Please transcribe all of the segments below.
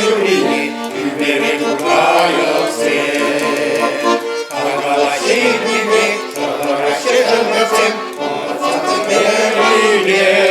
Юрії, і не відгукаю все. А голоші дні, що горащі жовтим, оця не йде.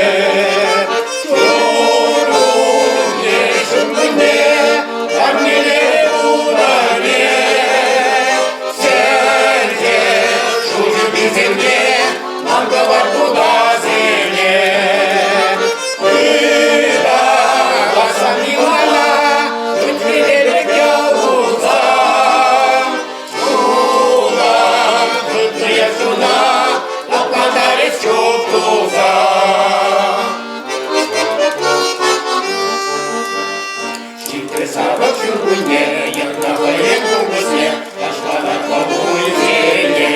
Писала в чугуне, як на воєнному весне, пошла на комуніє.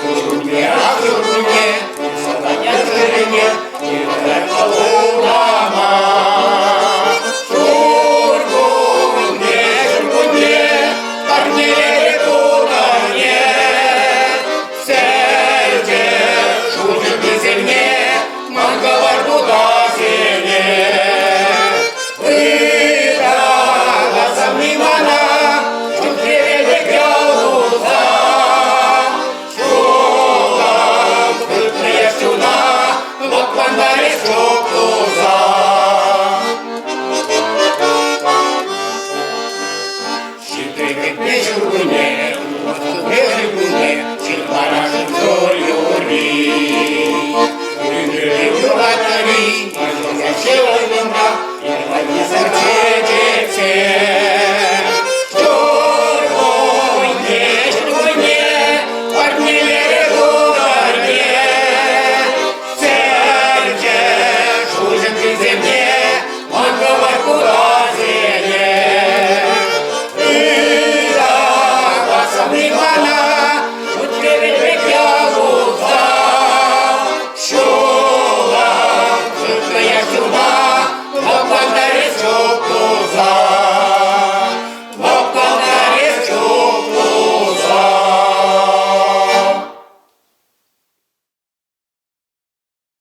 В чугуне, а в чугуне, писала я в жирине, і верхову мама. В чугуне, парнєри тунає, в серце, чужим і земне, манговар туда.